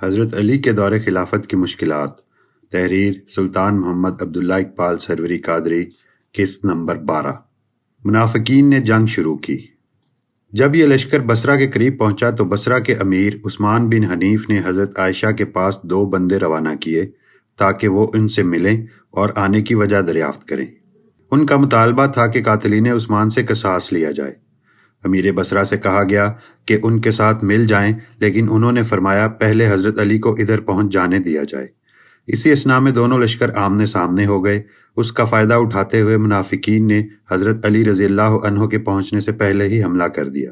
حضرت علی کے دور خلافت کی مشکلات۔ تحریر سلطان محمد عبداللہ اقبال سروری قادری، قسط نمبر 12۔ منافقین نے جنگ شروع کی۔ جب یہ لشکر بصرہ کے قریب پہنچا تو بصرہ کے امیر عثمان بن حنیف نے حضرت عائشہ کے پاس 2 بندے روانہ کیے تاکہ وہ ان سے ملیں اور آنے کی وجہ دریافت کریں۔ ان کا مطالبہ تھا کہ قاتلین عثمان سے قصاص لیا جائے۔ امیر بصرہ سے کہا گیا کہ ان کے ساتھ مل جائیں، لیکن انہوں نے فرمایا پہلے حضرت علی کو ادھر پہنچ جانے دیا جائے۔ اسی اثناء میں دونوں لشکر آمنے سامنے ہو گئے۔ اس کا فائدہ اٹھاتے ہوئے منافقین نے حضرت علی رضی اللہ عنہ کے پہنچنے سے پہلے ہی حملہ کر دیا۔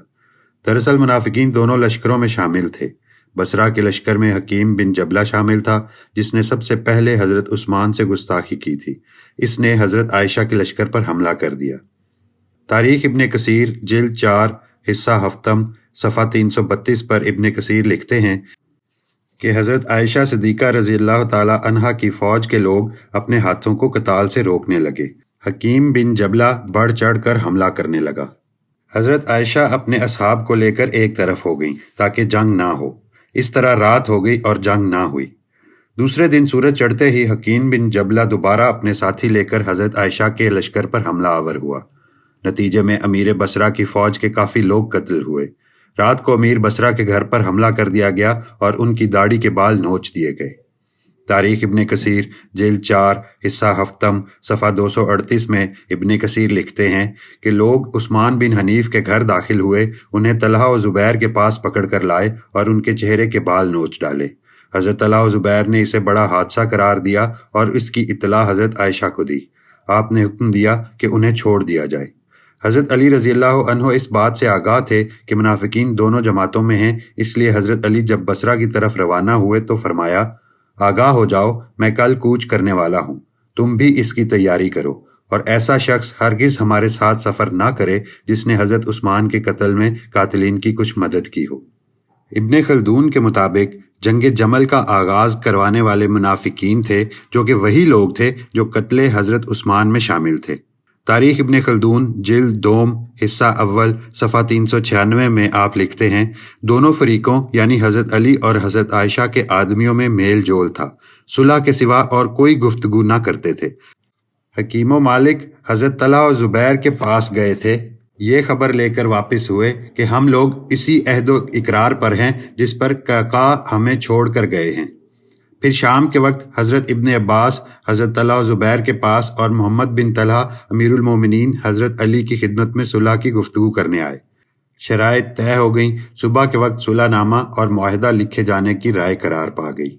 دراصل منافقین دونوں لشکروں میں شامل تھے۔ بصرہ کے لشکر میں حکیم بن جبلہ شامل تھا، جس نے سب سے پہلے حضرت عثمان سے گستاخی کی تھی۔ اس نے حضرت عائشہ کے لشکر پر حملہ کر دیا۔ تاریخ ابن کثیر جلد 4 حصہ ہفتم صفحہ 332 پر ابن کثیر لکھتے ہیں کہ حضرت عائشہ صدیقہ رضی اللہ تعالی عنہا کی فوج کے لوگ اپنے ہاتھوں کو قتال سے روکنے لگے۔ حکیم بن جبلہ بڑھ چڑھ کر حملہ کرنے لگا۔ حضرت عائشہ اپنے اصحاب کو لے کر ایک طرف ہو گئیں تاکہ جنگ نہ ہو۔ اس طرح رات ہو گئی اور جنگ نہ ہوئی۔ دوسرے دن سورج چڑھتے ہی حکیم بن جبلہ دوبارہ اپنے ساتھی لے کر حضرت عائشہ کے لشکر پر حملہ آور ہوا۔ نتیجے میں امیر بصرہ کی فوج کے کافی لوگ قتل ہوئے۔ رات کو امیر بصرہ کے گھر پر حملہ کر دیا گیا اور ان کی داڑھی کے بال نوچ دیے گئے۔ تاریخ ابن کثیر جلد 4 حصہ ہفتم صفحہ 238 میں ابن کثیر لکھتے ہیں کہ لوگ عثمان بن حنیف کے گھر داخل ہوئے، انہیں طلحہ و زبیر کے پاس پکڑ کر لائے اور ان کے چہرے کے بال نوچ ڈالے۔ حضرت طلحہ و زبیر نے اسے بڑا حادثہ قرار دیا اور اس کی اطلاع حضرت عائشہ کو دی۔ آپ نے حکم دیا کہ انہیں چھوڑ دیا جائے۔ حضرت علی رضی اللہ عنہ اس بات سے آگاہ تھے کہ منافقین دونوں جماعتوں میں ہیں، اس لیے حضرت علی جب بصرہ کی طرف روانہ ہوئے تو فرمایا، آگاہ ہو جاؤ، میں کل کوچ کرنے والا ہوں، تم بھی اس کی تیاری کرو، اور ایسا شخص ہرگز ہمارے ساتھ سفر نہ کرے جس نے حضرت عثمان کے قتل میں قاتلین کی کچھ مدد کی ہو۔ ابن خلدون کے مطابق جنگ جمل کا آغاز کروانے والے منافقین تھے، جو کہ وہی لوگ تھے جو قتل حضرت عثمان میں شامل تھے۔ تاریخ ابن خلدون جلد 2 حصہ اول صفحہ 396 میں آپ لکھتے ہیں، دونوں فریقوں یعنی حضرت علی اور حضرت عائشہ کے آدمیوں میں میل جول تھا، صلح کے سوا اور کوئی گفتگو نہ کرتے تھے۔ حکیم و مالک حضرت طلحہ و زبیر کے پاس گئے تھے، یہ خبر لے کر واپس ہوئے کہ ہم لوگ اسی عہد و اقرار پر ہیں جس پر قعقاع ہمیں چھوڑ کر گئے ہیں۔ پھر شام کے وقت حضرت ابن عباس حضرت طلحہ و زبیر کے پاس اور محمد بن طلحہ امیر المومنین حضرت علی کی خدمت میں صلح کی گفتگو کرنے آئے۔ شرائط طے ہو گئیں۔ صبح کے وقت صلح نامہ اور معاہدہ لکھے جانے کی رائے قرار پا گئی۔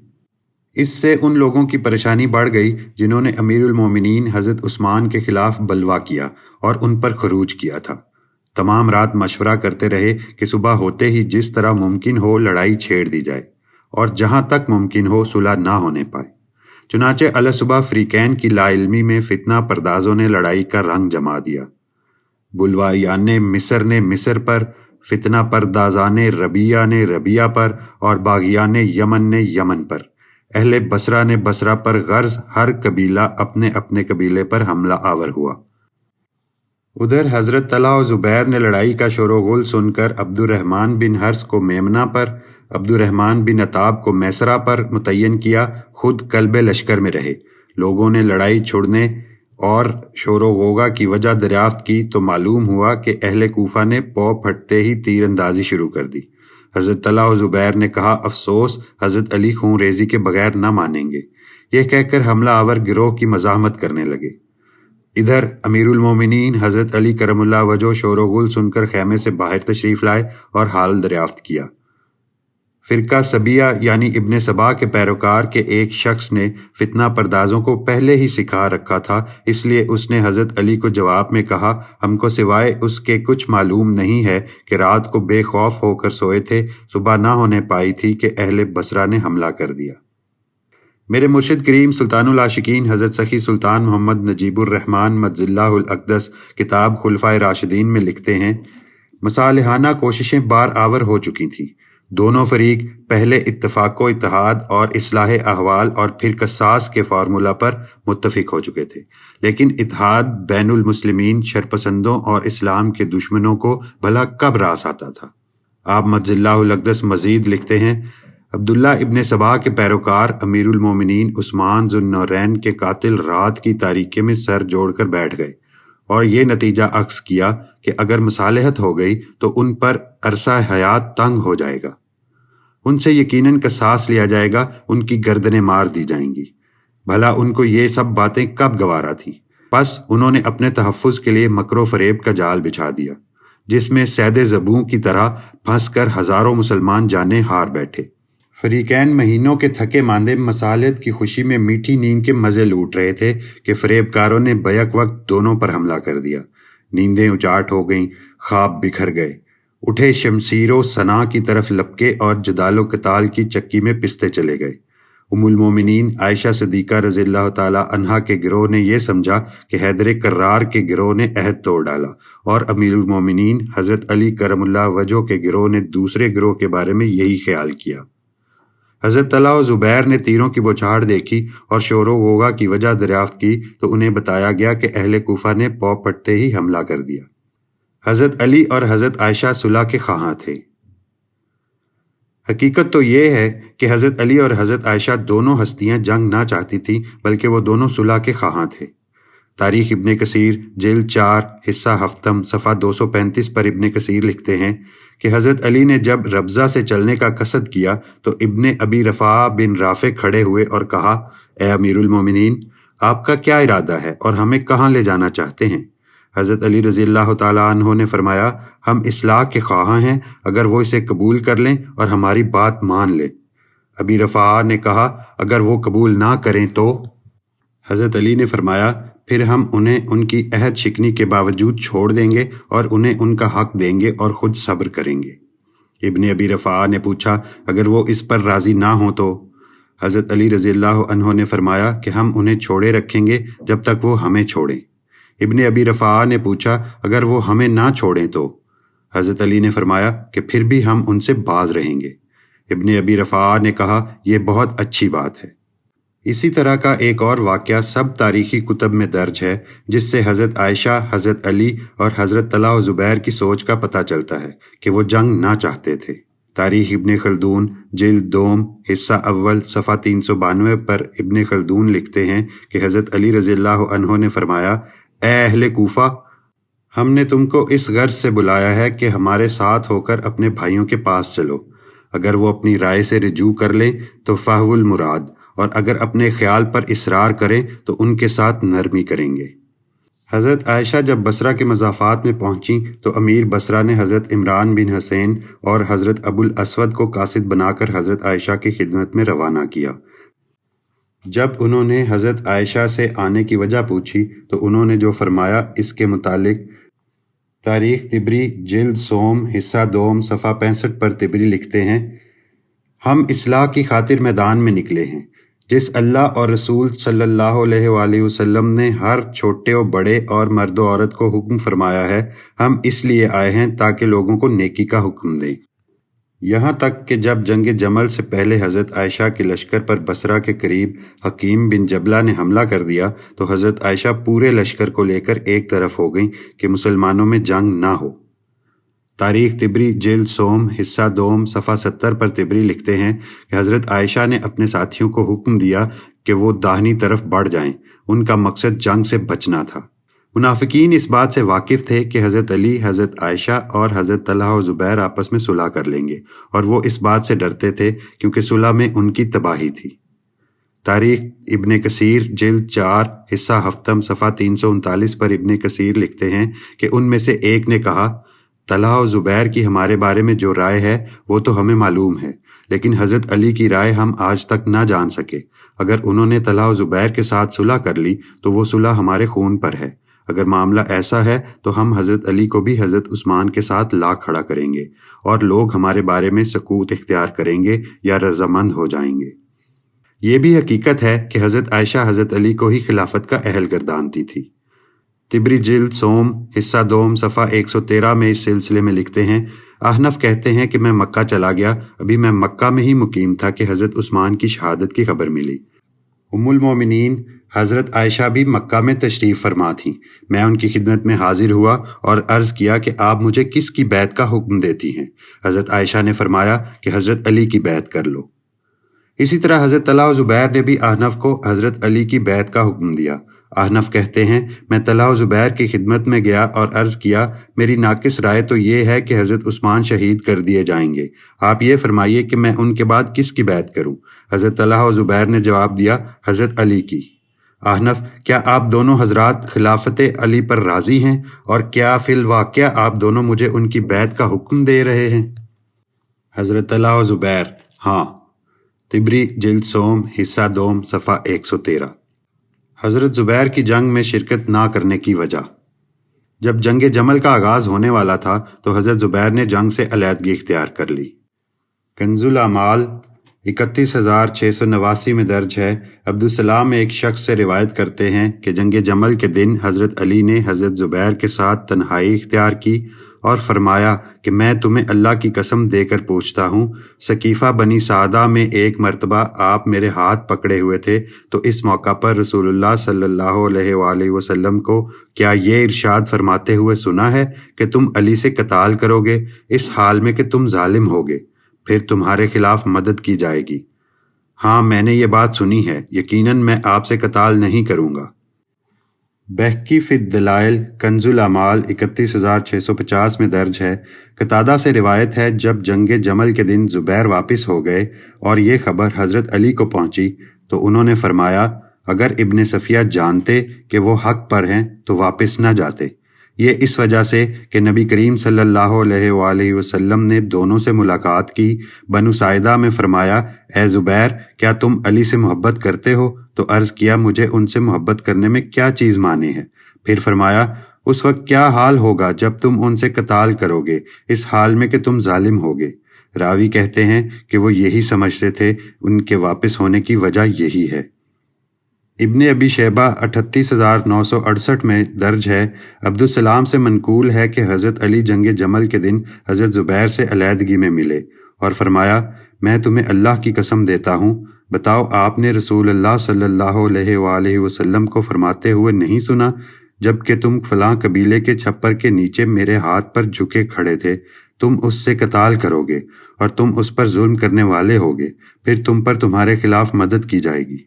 اس سے ان لوگوں کی پریشانی بڑھ گئی جنہوں نے امیر المومنین حضرت عثمان کے خلاف بلوا کیا اور ان پر خروج کیا تھا۔ تمام رات مشورہ کرتے رہے کہ صبح ہوتے ہی جس طرح ممکن ہو لڑائی چھیڑ دی جائے اور جہاں تک ممکن ہو صلح نہ ہونے پائے۔ چنانچہ الصبح فریقین کی لا علمی میں فتنہ پردازوں نے لڑائی کا رنگ جما دیا۔ بلوائیان مصر نے مصر پر، فتنہ پردازان ربیہ نے ربیہ پر اور باغیان یمن نے یمن پر۔ اہل بصرہ نے بصرہ پر، غرض ہر قبیلہ اپنے اپنے قبیلے پر حملہ آور ہوا۔ ادھر حضرت طلحہ و زبیر نے لڑائی کا شور و غل سن کر عبد الرحمن بن حرث کو میمنہ پر، عبد الرحمن بن عتاب کو میسرہ پر متعین کیا، خود قلب لشکر میں رہے۔ لوگوں نے لڑائی چھڑنے اور شور و غوغا کی وجہ دریافت کی تو معلوم ہوا کہ اہل کوفہ نے پو پھٹتے ہی تیر اندازی شروع کر دی۔ حضرت طلحہ و زبیر نے کہا، افسوس، حضرت علی خون ریزی کے بغیر نہ مانیں گے۔ یہ کہہ کر حملہ آور گروہ کی مزاحمت کرنے لگے۔ ادھر امیر المومنین حضرت علی کرم اللہ وجہہ شور و غل سن کر خیمے سے باہر تشریف لائے اور حال دریافت کیا۔ فرقہ سبیہ یعنی ابن سبا کے پیروکار کے ایک شخص نے فتنہ پردازوں کو پہلے ہی سکھا رکھا تھا، اس لیے اس نے حضرت علی کو جواب میں کہا، ہم کو سوائے اس کے کچھ معلوم نہیں ہے کہ رات کو بے خوف ہو کر سوئے تھے، صبح نہ ہونے پائی تھی کہ اہل بصرہ نے حملہ کر دیا۔ میرے مرشد کریم سلطان العاشقین حضرت سخی سلطان محمد نجیب الرحمن مجز اللہ الاقدس کتاب خلفائے راشدین میں لکھتے ہیں، مصالحانہ کوششیں بار آور ہو چکی تھیں۔ دونوں فریق پہلے اتفاق و اتحاد اور اصلاح احوال اور پھر قصاص کے فارمولہ پر متفق ہو چکے تھے، لیکن اتحاد بین المسلمین شرپسندوں اور اسلام کے دشمنوں کو بھلا کب راس آتا تھا۔ آپ مجز اللہ الاقدس مزید لکھتے ہیں، عبداللہ ابن سبا کے پیروکار امیر المومنین عثمان ذو النورین کے قاتل رات کی تاریکی میں سر جوڑ کر بیٹھ گئے اور یہ نتیجہ اخذ کیا کہ اگر مصالحت ہو گئی تو ان پر عرصہ حیات تنگ ہو جائے گا، ان سے یقیناً قصاص لیا جائے گا، ان کی گردنیں مار دی جائیں گی۔ بھلا ان کو یہ سب باتیں کب گوارا تھیں؟ پس انہوں نے اپنے تحفظ کے لیے مکر و فریب کا جال بچھا دیا، جس میں سید زبوں کی طرح پھنس کر ہزاروں مسلمان جانیں ہار بیٹھے۔ فریقین مہینوں کے تھکے ماندے مصالحت کی خوشی میں میٹھی نیند کے مزے لوٹ رہے تھے کہ فریب کاروں نے بیک وقت دونوں پر حملہ کر دیا۔ نیندیں اچاٹ ہو گئیں، خواب بکھر گئے، اٹھے شمشیر و سنا کی طرف لپکے اور جدال و قتال کی چکی میں پستے چلے گئے۔ ام المومنین عائشہ صدیقہ رضی اللہ تعالی عنہا کے گروہ نے یہ سمجھا کہ حیدر کرار کے گروہ نے عہد توڑ ڈالا، اور امیر المومنین حضرت علی کرم اللہ وجہہ کے گروہ نے دوسرے گروہ کے بارے میں یہی خیال کیا۔ حضرت طلحہ و زبیر نے تیروں کی بوچھاڑ دیکھی اور شور و غوغا کی وجہ دریافت کی تو انہیں بتایا گیا کہ اہل کوفہ نے پاؤ پٹتے ہی حملہ کر دیا۔ حضرت علی اور حضرت عائشہ صلح کے خواہاں تھے۔ حقیقت تو یہ ہے کہ حضرت علی اور حضرت عائشہ دونوں ہستیاں جنگ نہ چاہتی تھیں، بلکہ وہ دونوں صلح کے خواہاں تھے۔ تاریخ ابن کثیر جلد 4 حصہ ہفتم صفحہ 235 پر ابن کثیر لکھتے ہیں کہ حضرت علی نے جب ربضہ سے چلنے کا قصد کیا تو ابن ابی رفاعہ بن رافع کھڑے ہوئے اور کہا، اے امیر المومنین، آپ کا کیا ارادہ ہے اور ہمیں کہاں لے جانا چاہتے ہیں؟ حضرت علی رضی اللہ تعالیٰ عنہ نے فرمایا، ہم اصلاح کے خواہاں ہیں، اگر وہ اسے قبول کر لیں اور ہماری بات مان لیں۔ ابی رفاعہ نے کہا، اگر وہ قبول نہ کریں تو؟ حضرت علی نے فرمایا، پھر ہم انہیں ان کی عہد شکنی کے باوجود چھوڑ دیں گے اور انہیں ان کا حق دیں گے اور خود صبر کریں گے۔ ابن ابی رفاعہ نے پوچھا، اگر وہ اس پر راضی نہ ہوں تو؟ حضرت علی رضی اللہ عنہ نے فرمایا کہ ہم انہیں چھوڑے رکھیں گے جب تک وہ ہمیں چھوڑیں۔ ابن ابی رفاعہ نے پوچھا، اگر وہ ہمیں نہ چھوڑیں تو؟ حضرت علی نے فرمایا کہ پھر بھی ہم ان سے باز رہیں گے۔ ابن ابی رفاعہ نے کہا، یہ بہت اچھی بات ہے۔ اسی طرح کا ایک اور واقعہ سب تاریخی کتب میں درج ہے، جس سے حضرت عائشہ، حضرت علی اور حضرت طلحہ و زبیر کی سوچ کا پتہ چلتا ہے کہ وہ جنگ نہ چاہتے تھے۔ تاریخ ابن خلدون جلد 2 حصہ اول صفحہ 392 پر ابن خلدون لکھتے ہیں کہ حضرت علی رضی اللہ عنہ نے فرمایا، اے اہل کوفہ، ہم نے تم کو اس غرض سے بلایا ہے کہ ہمارے ساتھ ہو کر اپنے بھائیوں کے پاس چلو۔ اگر وہ اپنی رائے سے رجوع کر لیں تو فہو المراد، اور اگر اپنے خیال پر اصرار کریں تو ان کے ساتھ نرمی کریں گے۔ حضرت عائشہ جب بصرہ کے مضافات میں پہنچیں تو امیر بصرہ نے حضرت عمران بن حسین اور حضرت ابو الاسود کو قاصد بنا کر حضرت عائشہ کی خدمت میں روانہ کیا۔ جب انہوں نے حضرت عائشہ سے آنے کی وجہ پوچھی تو انہوں نے جو فرمایا اس کے متعلق تاریخ طبری جلد سوم حصہ 2 صفحہ 65 پر طبری لکھتے ہیں، ہم اصلاح کی خاطر میدان میں نکلے ہیں۔ جس اللہ اور رسول صلی اللہ علیہ وآلہ وسلم نے ہر چھوٹے و بڑے اور مرد و عورت کو حکم فرمایا ہے، ہم اس لیے آئے ہیں تاکہ لوگوں کو نیکی کا حکم دیں۔ یہاں تک کہ جب جنگ جمل سے پہلے حضرت عائشہ کے لشکر پر بصرہ کے قریب حکیم بن جبلہ نے حملہ کر دیا تو حضرت عائشہ پورے لشکر کو لے کر ایک طرف ہو گئیں کہ مسلمانوں میں جنگ نہ ہو۔ تاریخ طبری جلد سوم حصہ 2 صفحہ 70 پر طبری لکھتے ہیں کہ حضرت عائشہ نے اپنے ساتھیوں کو حکم دیا کہ وہ داہنی طرف بڑھ جائیں، ان کا مقصد جنگ سے بچنا تھا۔ منافقین اس بات سے واقف تھے کہ حضرت علی، حضرت عائشہ اور حضرت طلحہ و زبیر آپس میں صلح کر لیں گے، اور وہ اس بات سے ڈرتے تھے کیونکہ صلح میں ان کی تباہی تھی۔ تاریخ ابن کثیر جلد 4 حصہ ہفتم صفحہ 339 پر ابن کثیر لکھتے ہیں کہ ان میں سے ایک نے کہا، طلحہ و زبیر کی ہمارے بارے میں جو رائے ہے وہ تو ہمیں معلوم ہے، لیکن حضرت علی کی رائے ہم آج تک نہ جان سکے۔ اگر انہوں نے طلحہ و زبیر کے ساتھ صلح کر لی تو وہ صلح ہمارے خون پر ہے۔ اگر معاملہ ایسا ہے تو ہم حضرت علی کو بھی حضرت عثمان کے ساتھ لا کھڑا کریں گے، اور لوگ ہمارے بارے میں سکوت اختیار کریں گے یا رضامند ہو جائیں گے۔ یہ بھی حقیقت ہے کہ حضرت عائشہ حضرت علی کو ہی خلافت کا اہل گردانتی تھی۔ طبری جلد سوم حصہ 2 صفحہ 113 میں اس سلسلے میں لکھتے ہیں، احنف کہتے ہیں کہ میں مکہ چلا گیا، ابھی میں مکہ میں ہی مقیم تھا کہ حضرت عثمان کی شہادت کی خبر ملی۔ ام المومنین حضرت عائشہ بھی مکہ میں تشریف فرما تھیں۔ میں ان کی خدمت میں حاضر ہوا اور عرض کیا کہ آپ مجھے کس کی بیعت کا حکم دیتی ہیں؟ حضرت عائشہ نے فرمایا کہ حضرت علی کی بیعت کر لو۔ اسی طرح حضرت طلحہ و زبیر نے بھی احنف کو حضرت علی کی بیعت کا حکم دیا۔ احنف کہتے ہیں میں طلحہ و زبیر کی خدمت میں گیا اور عرض کیا میری ناقص رائے تو یہ ہے کہ حضرت عثمان شہید کر دیے جائیں گے، آپ یہ فرمائیے کہ میں ان کے بعد کس کی بیعت کروں؟ حضرت طلحہ و زبیر نے جواب دیا حضرت علی کی۔ احنف کیا آپ دونوں حضرات خلافت علی پر راضی ہیں اور کیا فی الواقعہ آپ دونوں مجھے ان کی بیعت کا حکم دے رہے ہیں؟ حضرت طلحہ و زبیر ہاں۔ طبری جلد سوم حصہ دوم صفحہ 113۔ حضرت زبیر کی جنگ میں شرکت نہ کرنے کی وجہ۔ جب جنگ جمل کا آغاز ہونے والا تھا تو حضرت زبیر نے جنگ سے علیحدگی اختیار کر لی۔ کنز الاعمال 31689 میں درج ہے، عبدالسلام ایک شخص سے روایت کرتے ہیں کہ جنگ جمل کے دن حضرت علی نے حضرت زبیر کے ساتھ تنہائی اختیار کی اور فرمایا کہ میں تمہیں اللہ کی قسم دے کر پوچھتا ہوں، ثقیفہ بنی سعدہ میں ایک مرتبہ آپ میرے ہاتھ پکڑے ہوئے تھے تو اس موقع پر رسول اللہ صلی اللہ علیہ وآلہ وسلم کو کیا یہ ارشاد فرماتے ہوئے سنا ہے کہ تم علی سے قتال کرو گے اس حال میں کہ تم ظالم ہوگے، پھر تمہارے خلاف مدد کی جائے گی؟ ہاں میں نے یہ بات سنی ہے، یقیناً میں آپ سے قتال نہیں کروں گا۔ بہقی فی الدلائل کنز الاعمال 31650 میں درج ہے، قتادہ سے روایت ہے جب جنگ جمل کے دن زبیر واپس ہو گئے اور یہ خبر حضرت علی کو پہنچی تو انہوں نے فرمایا اگر ابن صفیہ جانتے کہ وہ حق پر ہیں تو واپس نہ جاتے، یہ اس وجہ سے کہ نبی کریم صلی اللہ علیہ وآلہ وسلم نے دونوں سے ملاقات کی۔ بنو ساعدہ میں فرمایا اے زبیر کیا تم علی سے محبت کرتے ہو؟ تو عرض کیا مجھے ان سے محبت کرنے میں کیا چیز مانے ہے؟ پھر فرمایا اس وقت کیا حال ہوگا جب تم ان سے قتال کرو گے اس حال میں کہ تم ظالم ہوگے؟ راوی کہتے ہیں کہ وہ یہی سمجھتے تھے، ان کے واپس ہونے کی وجہ یہی ہے۔ ابن ابی شیبہ 38968 میں درج ہے، عبدالسلام سے منقول ہے کہ حضرت علی جنگ جمل کے دن حضرت زبیر سے علیحدگی میں ملے اور فرمایا میں تمہیں اللہ کی قسم دیتا ہوں، بتاؤ آپ نے رسول اللہ صلی اللہ علیہ وآلہ وسلم کو فرماتے ہوئے نہیں سنا جب کہ تم فلاں قبیلے کے چھپر کے نیچے میرے ہاتھ پر جھکے کھڑے تھے، تم اس سے قتال کرو گے اور تم اس پر ظلم کرنے والے ہوگے، پھر تم پر تمہارے خلاف مدد کی جائے گی۔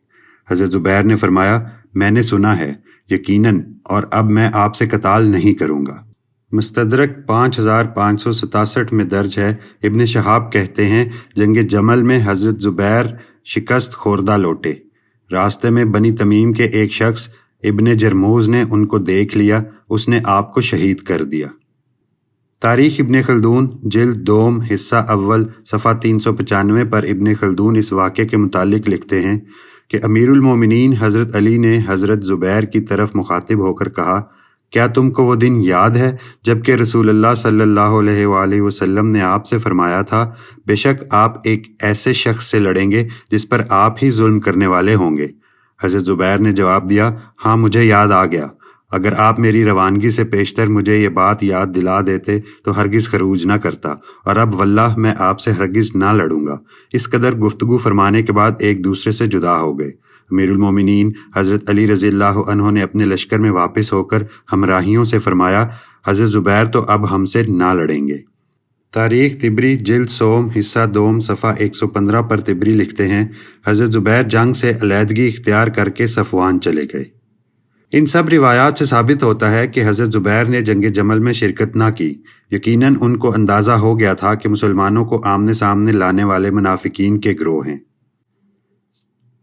حضرت زبیر نے فرمایا میں نے سنا ہے یقیناً، اور اب میں آپ سے قتال نہیں کروں گا۔ مستدرک 5567 میں درج ہے، ابن شہاب کہتے ہیں جنگ جمل میں حضرت زبیر شکست خوردہ لوٹے، راستے میں بنی تمیم کے ایک شخص ابن جرموز نے ان کو دیکھ لیا، اس نے آپ کو شہید کر دیا۔ تاریخ ابن خلدون جلد دوم حصہ اول صفحہ 395 پر ابن خلدون اس واقعے کے متعلق لکھتے ہیں کہ امیر المومنین حضرت علی نے حضرت زبیر کی طرف مخاطب ہو کر کہا کیا تم کو وہ دن یاد ہے جب کہ رسول اللہ صلی اللہ علیہ وآلہ وسلم نے آپ سے فرمایا تھا بے شک آپ ایک ایسے شخص سے لڑیں گے جس پر آپ ہی ظلم کرنے والے ہوں گے؟ حضرت زبیر نے جواب دیا ہاں مجھے یاد آ گیا، اگر آپ میری روانگی سے پیشتر مجھے یہ بات یاد دلا دیتے تو ہرگز خروج نہ کرتا، اور اب واللہ میں آپ سے ہرگز نہ لڑوں گا۔ اس قدر گفتگو فرمانے کے بعد ایک دوسرے سے جدا ہو گئے۔ امیر المومنین حضرت علی رضی اللہ عنہ نے اپنے لشکر میں واپس ہو کر ہمراہیوں سے فرمایا حضرت زبیر تو اب ہم سے نہ لڑیں گے۔ تاریخ طبری جلد سوم حصہ دوم صفحہ 115 پر طبری لکھتے ہیں حضرت زبیر جنگ سے علیحدگی اختیار کر کے صفوان چلے گئے۔ ان سب روایات سے ثابت ہوتا ہے کہ حضرت زبیر نے جنگ جمل میں شرکت نہ کی، یقیناً ان کو اندازہ ہو گیا تھا کہ مسلمانوں کو آمنے سامنے لانے والے منافقین کے گروہ ہیں۔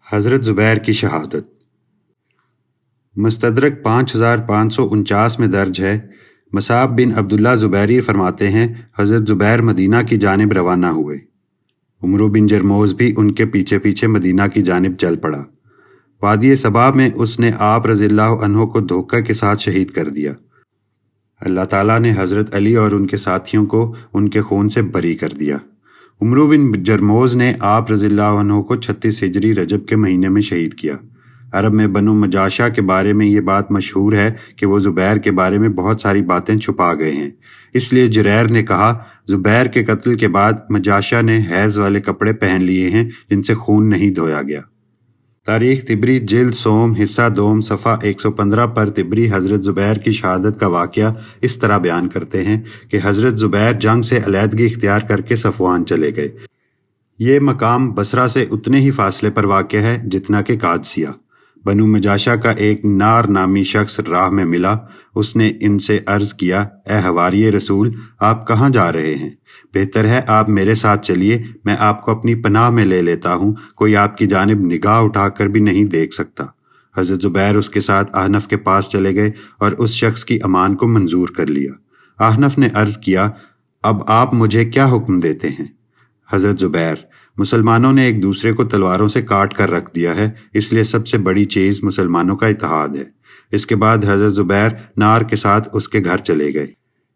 حضرت زبیر کی شہادت۔ مستدرک 5549 میں درج ہے، مصعب بن عبداللہ زبیری فرماتے ہیں حضرت زبیر مدینہ کی جانب روانہ ہوئے، عمرو بن جرموز بھی ان کے پیچھے پیچھے مدینہ کی جانب چل پڑا۔ وادی صبا میں اس نے آپ رضی اللہ عنہ کو دھوکہ کے ساتھ شہید کر دیا۔ اللہ تعالیٰ نے حضرت علی اور ان کے ساتھیوں کو ان کے خون سے بری کر دیا۔ عمرو بن جرموز نے آپ رضی اللہ عنہ کو 36 ہجری رجب کے مہینے میں شہید کیا۔ عرب میں بنو مجاشہ کے بارے میں یہ بات مشہور ہے کہ وہ زبیر کے بارے میں بہت ساری باتیں چھپا گئے ہیں، اس لیے جریر نے کہا زبیر کے قتل کے بعد مجاشہ نے حیض والے کپڑے پہن لیے ہیں جن سے خون نہیں دھویا گیا۔ تاریخ طبری جلد سوم حصہ دوم صفحہ 115 پر طبری حضرت زبیر کی شہادت کا واقعہ اس طرح بیان کرتے ہیں کہ حضرت زبیر جنگ سے علیحدگی اختیار کر کے صفوان چلے گئے۔ یہ مقام بصرہ سے اتنے ہی فاصلے پر واقع ہے جتنا کہ قادسیہ۔ بنو مجاشہ کا ایک نار نامی شخص راہ میں ملا۔ اس نے ان سے عرض کیا، اے حواری رسول، آپ کہاں جا رہے ہیں؟ بہتر ہے آپ میرے ساتھ چلیے، میں آپ کو اپنی پناہ میں لے لیتا ہوں، کوئی آپ کی جانب نگاہ اٹھا کر بھی نہیں دیکھ سکتا۔ حضرت زبیر اس کے ساتھ احنف کے پاس چلے گئے اور اس شخص کی امان کو منظور کر لیا۔ احنف نے عرض کیا، اب آپ مجھے کیا حکم دیتے ہیں؟ حضرت زبیر، مسلمانوں نے ایک دوسرے کو تلواروں سے کاٹ کر رکھ دیا ہے، اس لیے سب سے بڑی چیز مسلمانوں کا اتحاد ہے۔ اس کے بعد حضرت زبیر نار کے ساتھ اس کے گھر چلے گئے۔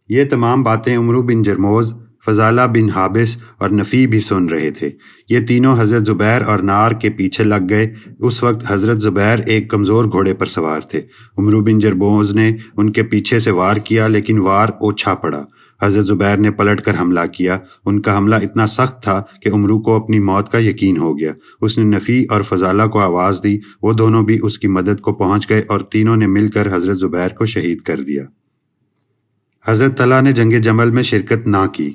یہ تمام باتیں عمرو بن جرموز، فضالہ بن حابس اور نفی بھی سن رہے تھے۔ یہ تینوں حضرت زبیر اور نار کے پیچھے لگ گئے۔ اس وقت حضرت زبیر ایک کمزور گھوڑے پر سوار تھے۔ عمرو بن جرموز نے ان کے پیچھے سے وار کیا، لیکن وار اوچھا پڑا۔ حضرت زبیر نے پلٹ کر حملہ کیا۔ ان کا حملہ اتنا سخت تھا کہ عمرو کو اپنی موت کا یقین ہو گیا۔ اس نے نفی اور فضالہ کو آواز دی، وہ دونوں بھی اس کی مدد کو پہنچ گئے اور تینوں نے مل کر حضرت زبیر کو شہید کر دیا۔ حضرت طلحہ نے جنگ جمل میں شرکت نہ کی۔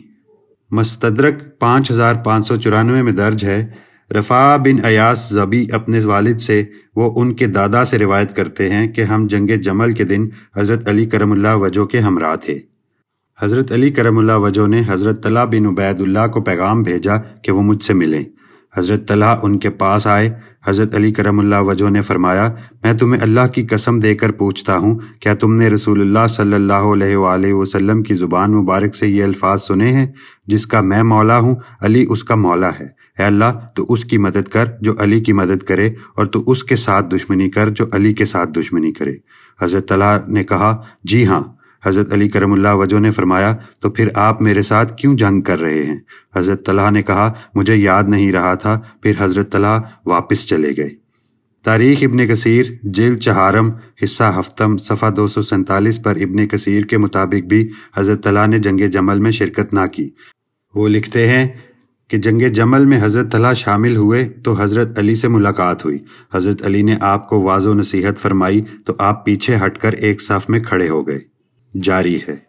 مستدرک 5594 میں درج ہے، رفاع بن ایاس ضبی اپنے والد سے، وہ ان کے دادا سے روایت کرتے ہیں کہ ہم جنگ جمل کے دن حضرت علی کرم اللہ وجہ کے ہمراہ تھے۔ حضرت علی کرم اللہ وجہ نے حضرت طلحہ بن عبید اللہ کو پیغام بھیجا کہ وہ مجھ سے ملیں۔ حضرت طلحہ ان کے پاس آئے۔ حضرت علی کرم اللہ وجہ نے فرمایا، میں تمہیں اللہ کی قسم دے کر پوچھتا ہوں، کیا تم نے رسول اللہ صلی اللہ علیہ وآلہ وسلم کی زبان مبارک سے یہ الفاظ سنے ہیں؟ جس کا میں مولا ہوں، علی اس کا مولا ہے۔ اے اللہ، تو اس کی مدد کر جو علی کی مدد کرے، اور تو اس کے ساتھ دشمنی کر جو علی کے ساتھ دشمنی کرے۔ حضرت طلحہ نے کہا، جی ہاں۔ حضرت علی کرم اللہ وجہ نے فرمایا، تو پھر آپ میرے ساتھ کیوں جنگ کر رہے ہیں؟ حضرت طلحہ نے کہا، مجھے یاد نہیں رہا تھا۔ پھر حضرت طلحہ واپس چلے گئے۔ تاریخ ابن کثیر جلد چہارم حصہ ہفتم صفحہ 247 پر ابن کثیر کے مطابق بھی حضرت طلحہ نے جنگ جمل میں شرکت نہ کی۔ وہ لکھتے ہیں کہ جنگ جمل میں حضرت طلحہ شامل ہوئے تو حضرت علی سے ملاقات ہوئی۔ حضرت علی نے آپ کو واضح و نصیحت فرمائی تو آپ پیچھے ہٹ کر ایک صف میں کھڑے ہو گئے۔ جاری ہے۔